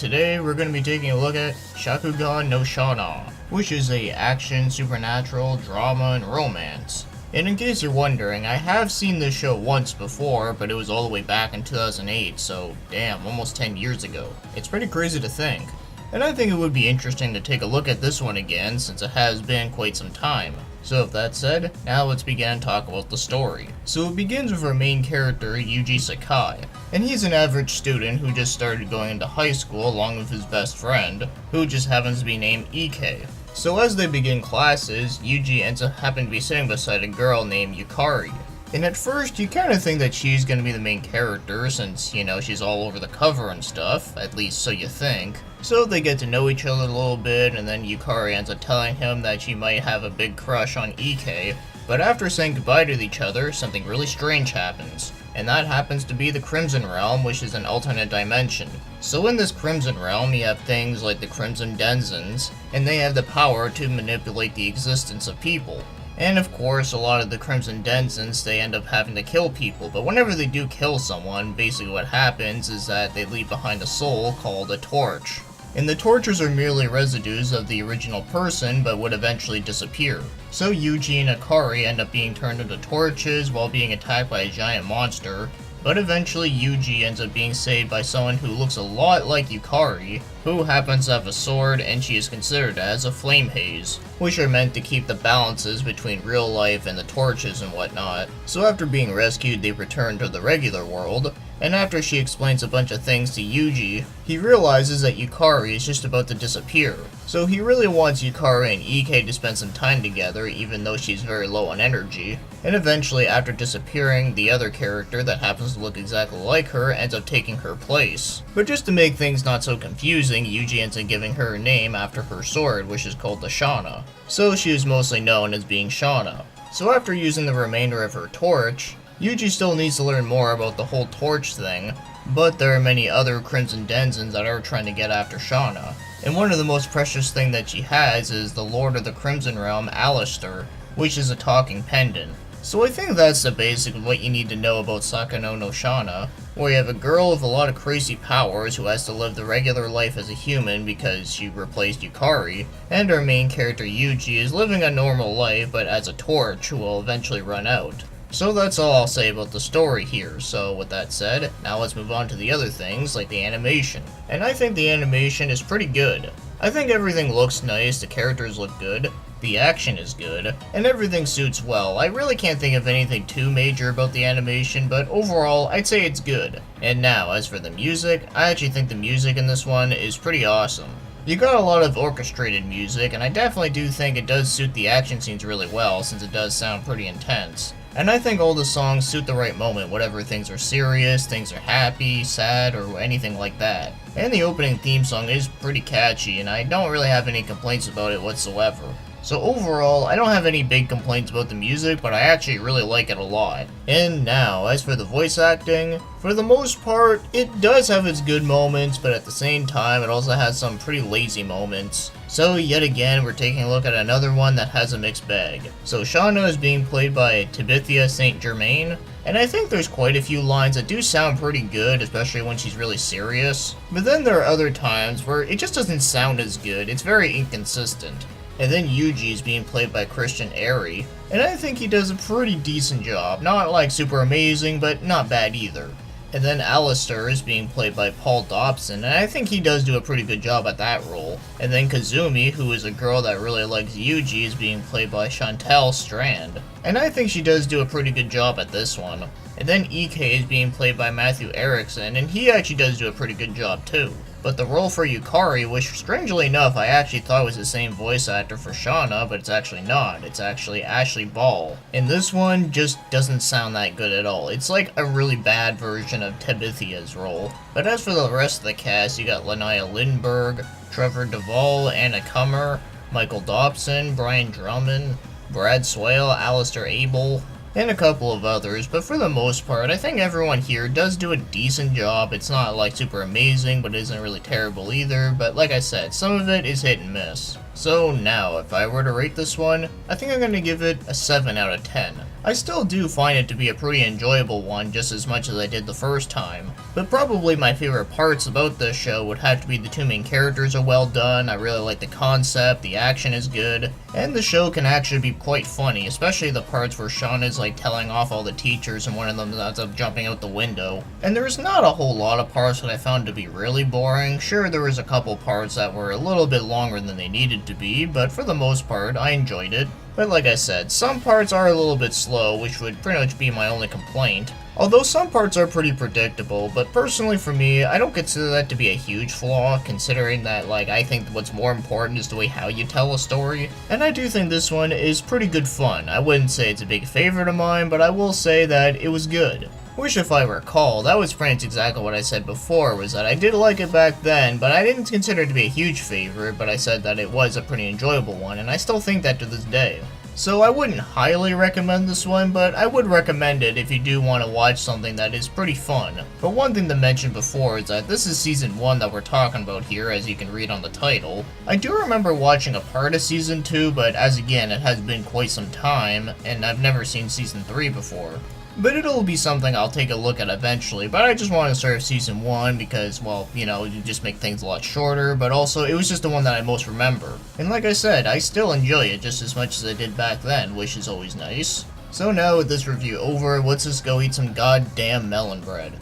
today we're going to be taking a look at Shakugan no Shana, which is a action, supernatural, drama, and romance. And in case you're wondering, I have seen this show once before, but it was all the way back in 2008, so damn, almost 10 years ago. It's pretty crazy to think. And I think it would be interesting to take a look at this one again, since it has been quite some time. So with that said, now let's begin and talk about the story. So it begins with our main character, Yuji Sakai, and he's an average student who just started going into high school along with his best friend, who just happens to be named Ike. So as they begin classes, Yuji ends up happening to be sitting beside a girl named Yukari. And at first, you kind of think that she's going to be the main character since, you know, she's all over the cover and stuff, at least so you think. So they get to know each other a little bit, and then Yukari ends up telling him that she might have a big crush on Ike. But after saying goodbye to each other, something really strange happens. And that happens to be the Crimson Realm, which is an alternate dimension. So in this Crimson Realm, you have things like the Crimson Denizens, and they have the power to manipulate the existence of people. And of course, a lot of the Crimson Denizens, they end up having to kill people, but whenever they do kill someone, basically what happens is that they leave behind a soul called a torch. And the torches are merely residues of the original person, but would eventually disappear. So Yuji and Akari end up being turned into torches while being attacked by a giant monster, but eventually Yuji ends up being saved by someone who looks a lot like Yukari, who happens to have a sword, and she is considered as a flame haze, which are meant to keep the balances between real life and the torches and whatnot. So after being rescued, they return to the regular world, and after she explains a bunch of things to Yuji, he realizes that Yukari is just about to disappear. So he really wants Yukari and Ike to spend some time together, even though she's very low on energy. And eventually, after disappearing, the other character that happens to look exactly like her ends up taking her place. But just to make things not so confusing, Yuji ends up giving her a name after her sword, which is called the Shana. So she is mostly known as being Shana. So after using the remainder of her torch, Yuji still needs to learn more about the whole torch thing, but there are many other Crimson Denizens that are trying to get after Shana. And one of the most precious thing that she has is the Lord of the Crimson Realm, Alistair, which is a talking pendant. So I think that's the basic of what you need to know about Sakano no Shana, where you have a girl with a lot of crazy powers who has to live the regular life as a human because she replaced Yukari, and our main character Yuji is living a normal life but as a torch who will eventually run out. So that's all I'll say about the story here, so with that said, now let's move on to the other things like the animation. And I think the animation is pretty good. I think everything looks nice, the characters look good, the action is good, and everything suits well. I really can't think of anything too major about the animation, but overall, I'd say it's good. And now, as for the music, I actually think the music in this one is pretty awesome. You got a lot of orchestrated music, and I definitely do think it does suit the action scenes really well, since it does sound pretty intense. And I think all the songs suit the right moment, whatever things are serious, things are happy, sad, or anything like that. And the opening theme song is pretty catchy, and I don't really have any complaints about it whatsoever. So overall, I don't have any big complaints about the music, but I actually really like it a lot. And now, as for the voice acting, for the most part, it does have its good moments, but at the same time, it also has some pretty lazy moments. So yet again, we're taking a look at another one that has a mixed bag. So Shana is being played by Tabitha St. Germain, and I think there's quite a few lines that do sound pretty good, especially when she's really serious. But then there are other times where it just doesn't sound as good, it's very inconsistent. And then Yuji is being played by Christian Airy, and I think he does a pretty decent job. Not like super amazing, but not bad either. And then Alistair is being played by Paul Dobson, and I think he does do a pretty good job at that role. And then Kazumi, who is a girl that really likes Yuji, is being played by Chantal Strand, and I think she does do a pretty good job at this one. And then Ike is being played by Matthew Erickson, and he actually does do a pretty good job too. But the role for Yukari, which strangely enough I actually thought was the same voice actor for Shana, but it's actually not. It's actually Ashley Ball. And this one just doesn't sound that good at all. It's like a really bad version of Tabitha's role. But as for the rest of the cast, you got Linnea Lindbergh, Trevor Duvall, Anna Kummer, Michael Dobson, Brian Drummond, Brad Swale, Alistair Abel, and a couple of others, but for the most part, I think everyone here does do a decent job. It's not like super amazing, but it isn't really terrible either, but like I said, some of it is hit and miss. So now, if I were to rate this one, I think I'm going to give it a 7 out of 10. I still do find it to be a pretty enjoyable one just as much as I did the first time, but probably my favorite parts about this show would have to be the two main characters are well done, I really like the concept, the action is good, and the show can actually be quite funny, especially the parts where Shana is like telling off all the teachers and one of them ends up jumping out the window. And there's not a whole lot of parts that I found to be really boring. Sure, there was a couple parts that were a little bit longer than they needed to be, but for the most part, I enjoyed it. But like I said, some parts are a little bit slow, which would pretty much be my only complaint. Although some parts are pretty predictable, but personally for me, I don't consider that to be a huge flaw, considering that, like, I think what's more important is the way how you tell a story. And I do think this one is pretty good fun. I wouldn't say it's a big favorite of mine, but I will say that it was good. Which, if I recall, that was pretty much exactly what I said before, was that I did like it back then, but I didn't consider it to be a huge favorite, but I said that it was a pretty enjoyable one, and I still think that to this day. So I wouldn't highly recommend this one, but I would recommend it if you do want to watch something that is pretty fun. But one thing to mention before is that this is season 1 that we're talking about here, as you can read on the title. I do remember watching a part of season 2, but as again, it has been quite some time, and I've never seen season 3 before. But it'll be something I'll take a look at eventually, but I just wanted to start season 1 because, well, you know, you just make things a lot shorter, but also it was just the one that I most remember. And like I said, I still enjoy it just as much as I did back then, which is always nice. So now with this review over, let's just go eat some goddamn melon bread.